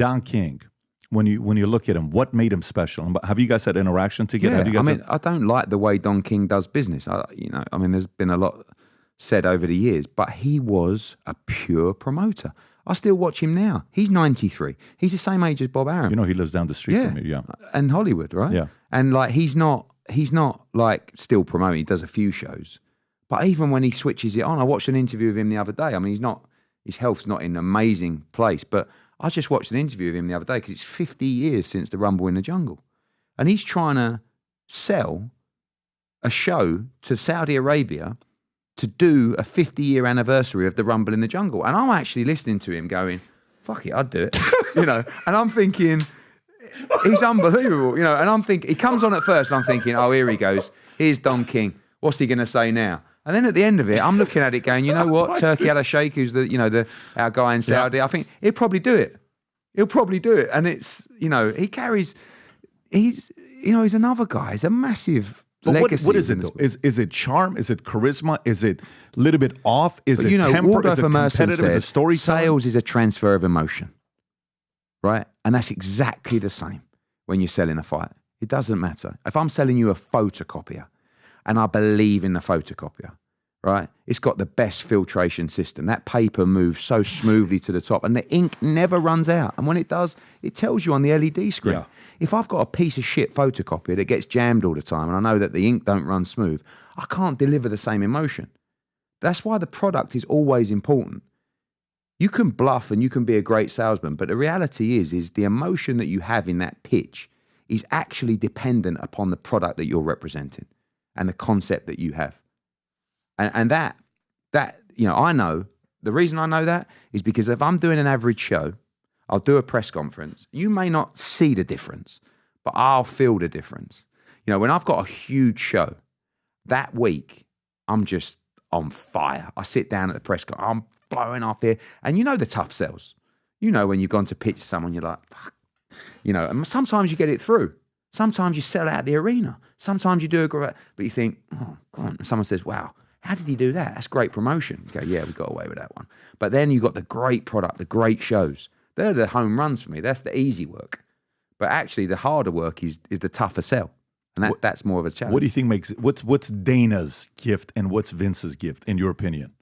Don King, when you look at him, what made him special? Have you guys had interaction together? Yeah, Have you guys I don't like the way Don King does business. There's been a lot said over the years, but he was a pure promoter. I still watch him now. He's 93. He's the same age as Bob Arum. You know, he lives down the street from me. Yeah, and Hollywood, right? Yeah, and like he's not like still promoting. He does a few shows, but even when he switches it on, I watched an interview of him the other day. I mean, his health's not in an amazing place, but I just watched an interview of him the other day because it's 50 years since the Rumble in the Jungle, and he's trying to sell a show to Saudi Arabia to do a 50-year anniversary of the Rumble in the Jungle. And I'm actually listening to him going, fuck it, I'd do it. And I'm thinking, he's unbelievable, and I'm thinking, he comes on at first and I'm thinking, oh, here he goes. Here's Don King. What's he going to say now? And then at the end of it, I'm looking at it going, you know what? Turkey Al Sheikh, who's our guy in Saudi, I think he'll probably do it. He'll probably do it. And it's, he's another guy. He's a massive legacy. What is it though? Is it charm? Is it charisma? Is it a little bit off? Is it temper? Is it competitive? Is it storytelling? Sales is a transfer of emotion, right? And that's exactly the same when you're selling a fight. It doesn't matter. If I'm selling you a photocopier and I believe in the photocopier, right? It's got the best filtration system. That paper moves so smoothly to the top and the ink never runs out. And when it does, it tells you on the LED screen. Yeah. If I've got a piece of shit photocopier that gets jammed all the time and I know that the ink don't run smooth, I can't deliver the same emotion. That's why the product is always important. You can bluff and you can be a great salesman, but the reality is the emotion that you have in that pitch is actually dependent upon the product that you're representing and the concept that you have. And that I know, the reason I know that is because if I'm doing an average show, I'll do a press conference. You may not see the difference, but I'll feel the difference. When I've got a huge show, that week, I'm just on fire. I sit down at the press conference, I'm blowing off here. And the tough sells. When you've gone to pitch someone, you're like, fuck. And sometimes you get it through. Sometimes you sell out the arena. Sometimes you do a great, but you think, oh, God. And someone says, wow, how did he do that? That's great promotion. You go, yeah, we got away with that one. But then you got the great product, the great shows. They're the home runs for me. That's the easy work. But actually, the harder work is the tougher sell. And that's more of a challenge. What do you think makes, what's Dana's gift and what's Vince's gift, in your opinion?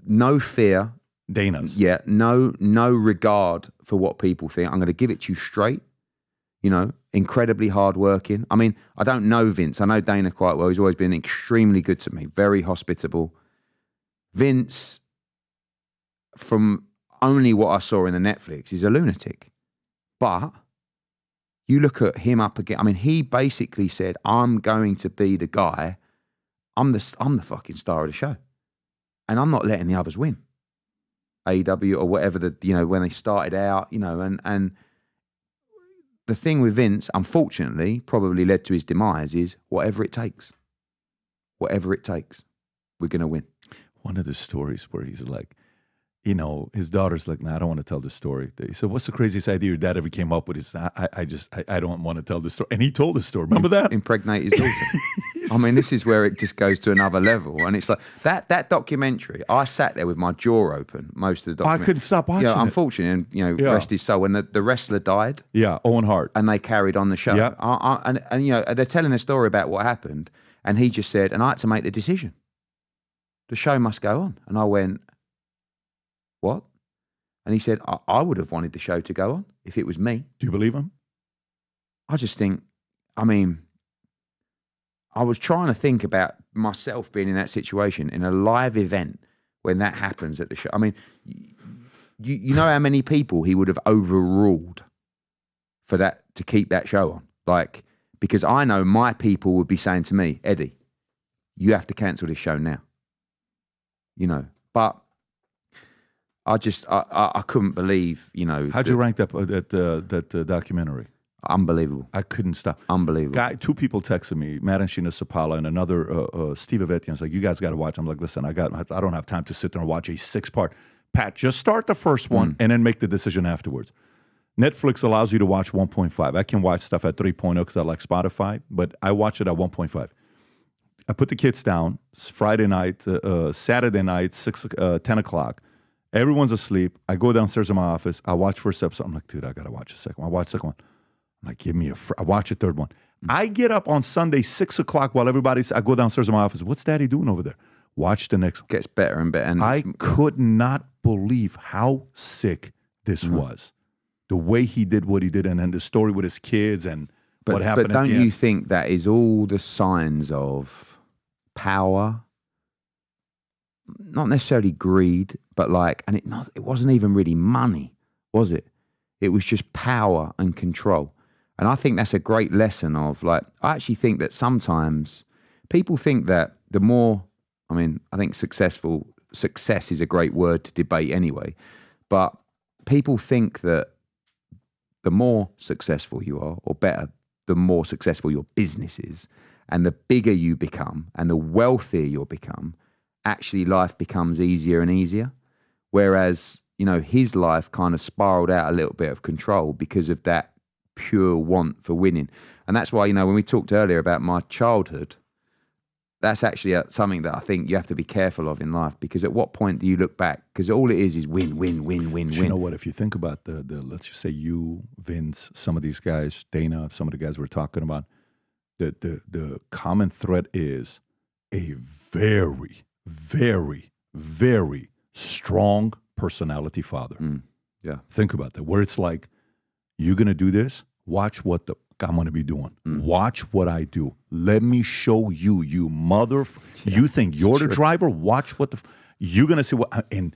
No fear. Dana's. Yeah, no regard for what people think. I'm going to give it to you straight. Incredibly hardworking. I mean, I don't know Vince. I know Dana quite well. He's always been extremely good to me, very hospitable. Vince, from only what I saw in the Netflix, is a lunatic. But you look at him up again. I mean, he basically said, I'm going to be the guy. I'm the fucking star of the show. And I'm not letting the others win. AEW or whatever, when they started out, and the thing with Vince, unfortunately, probably led to his demise is whatever it takes. Whatever it takes, we're going to win. One of the stories where he's like, his daughter's like, nah, I don't want to tell the story. He said, what's the craziest idea your dad ever came up with? He said, I don't want to tell the story. And he told the story. Remember that? Impregnate his daughter. I mean, this is where it just goes to another level. And it's like, that documentary, I sat there with my jaw open most of the documentary. I couldn't stop watching it. Unfortunately, and, rest his soul. When the wrestler died. Yeah, Owen Hart. And they carried on the show. Yeah. And they're telling the story about what happened. And he just said, and I had to make the decision. The show must go on. And I went, what? And he said, I would have wanted the show to go on if it was me. Do you believe him? I just think, I was trying to think about myself being in that situation in a live event when that happens at the show. I mean, you know how many people he would have overruled for that, to keep that show on? Like, because I know my people would be saying to me, Eddie, you have to cancel this show now. But I couldn't believe, How'd you rank that documentary? Unbelievable. I couldn't stop. Unbelievable. Two people texted me, Matt and Sheena Sapala and another Steve Avetian's like, you guys got to watch. I'm like, listen, I don't have time to sit there and watch a 6-part. Pat, just start the first one and then make the decision afterwards. Netflix allows you to watch 1.5. I can watch stuff at 3.0 because I like Spotify, but I watch it at 1.5. I put the kids down. It's Friday night, Saturday night, 10 o'clock. Everyone's asleep. I go downstairs in my office. I watch first episode. I'm like, dude, I got to watch the second one. I watch the second one. I'm like, give me I watch the third one. I get up on Sunday, 6 o'clock while I go downstairs in my office. What's Daddy doing over there? Watch the next one. Gets better and better. And I could not believe how sick this was. The way he did what he did, and then the story with his kids and what happened. But don't you think that is all the signs of power? Not necessarily greed, but it wasn't even really money, was it? It was just power and control. And I think that's a great lesson of I actually think that sometimes people think that the more, I think success is a great word to debate anyway, but people think that the more successful you are, or better, the more successful your business is, and the bigger you become and the wealthier you'll become, actually life becomes easier and easier. Whereas, his life kind of spiraled out a little bit of control because of that pure want for winning. And that's why, when we talked earlier about my childhood, that's actually something that I think you have to be careful of in life, because at what point do you look back? Because all it is win, win, win, win, win. You know what? If you think about the let's just say you, Vince, some of these guys, Dana, some of the guys we're talking about, the common thread is a very, very, very strong personality father. Yeah. Think about that. Where it's like, you're going to do this? Watch what I'm going to be doing. Watch what I do. Let me show you, you mother. You think you're the driver? Watch what you're going to see. And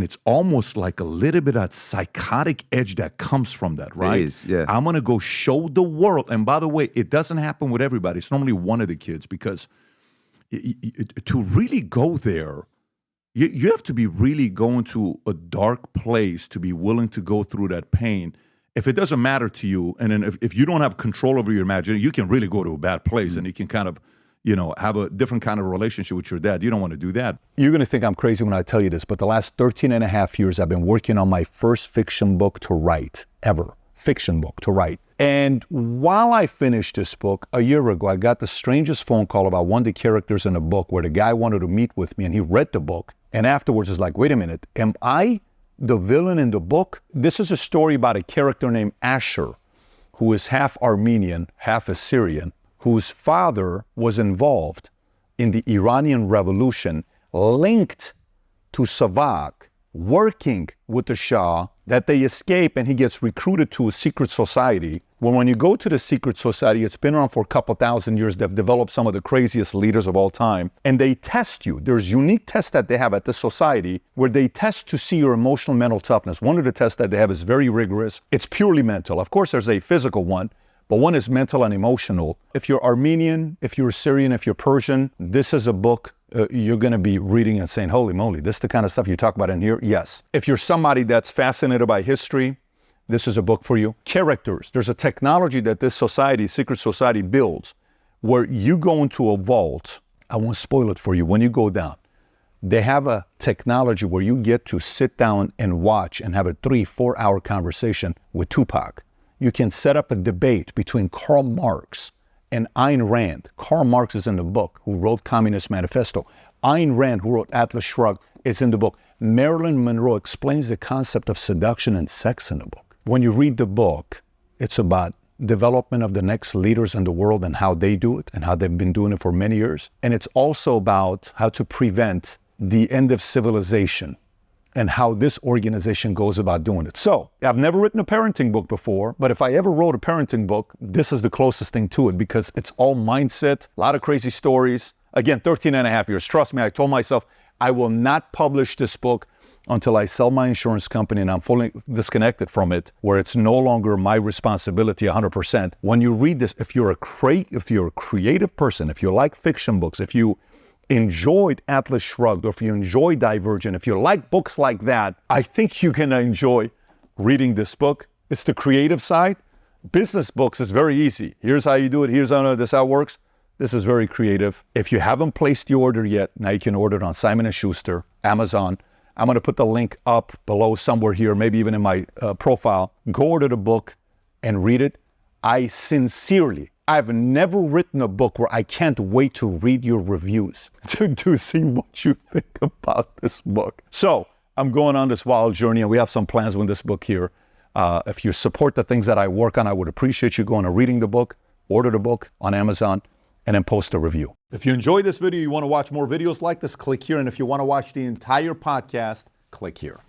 it's almost like a little bit of psychotic edge that comes from that, right? It is, yeah. I'm going to go show the world. And by the way, it doesn't happen with everybody. It's normally one of the kids, because to really go there, you have to be really going to a dark place to be willing to go through that pain. If it doesn't matter to you, and then if you don't have control over your imagination, you can really go to a bad place, and you can kind of, have a different kind of relationship with your dad. You don't want to do that. You're going to think I'm crazy when I tell you this, but the last 13 and a half years, I've been working on my first fiction book to write, ever. Fiction book to write. And while I finished this book a year ago, I got the strangest phone call about one of the characters in the book, where the guy wanted to meet with me, and he read the book. And afterwards is like, wait a minute, am I the villain in the book? This is a story about a character named Asher, who is half Armenian, half Assyrian, whose father was involved in the Iranian Revolution, linked to Savak, working with the Shah, that they escape, and he gets recruited to a secret society. When you go to the secret society, it's been around for a couple thousand years. They've developed some of the craziest leaders of all time, and they test you. There's unique tests that they have at the society where they test to see your emotional mental toughness. One of the tests that they have is very rigorous. It's purely mental. Of course, there's a physical one, but one is mental and emotional. If you're Armenian, if you're Syrian, if you're Persian, this is a book you're going to be reading and saying, holy moly, this is the kind of stuff you talk about in here? Yes. If you're somebody that's fascinated by history, this is a book for you. Characters. There's a technology that this society, secret society, builds where you go into a vault. I won't spoil it for you. When you go down, they have a technology where you get to sit down and watch and have a 3-4 hour conversation with Tupac. You can set up a debate between Karl Marx and Ayn Rand. Karl Marx is in the book, who wrote Communist Manifesto. Ayn Rand, who wrote Atlas Shrugged, is in the book. Marilyn Monroe explains the concept of seduction and sex in the book. When you read the book, it's about development of the next leaders in the world and how they do it and how they've been doing it for many years. And it's also about how to prevent the end of civilization and how this organization goes about doing it. So, I've never written a parenting book before, but if I ever wrote a parenting book, this is the closest thing to it, because it's all mindset, a lot of crazy stories. Again, 13 and a half years. Trust me, I told myself I will not publish this book until I sell my insurance company and I'm fully disconnected from it, where it's no longer my responsibility 100%. When you read this, if you're a creative person, if you like fiction books, if you enjoyed Atlas Shrugged, or if you enjoy Divergent, if you like books like that, I think you're going to enjoy reading this book. It's the creative side. Business books is very easy. Here's how you do it. Here's how this how it works. This is very creative. If you haven't placed the order yet, now you can order it on Simon & Schuster, Amazon. I'm going to put the link up below somewhere here, maybe even in my profile. Go order the book and read it. I've never written a book where I can't wait to read your reviews to see what you think about this book. So I'm going on this wild journey, and we have some plans with this book here. If you support the things that I work on, I would appreciate you going to reading the book, order the book on Amazon, and then post a review. If you enjoyed this video, you want to watch more videos like this, click here. And if you want to watch the entire podcast, click here.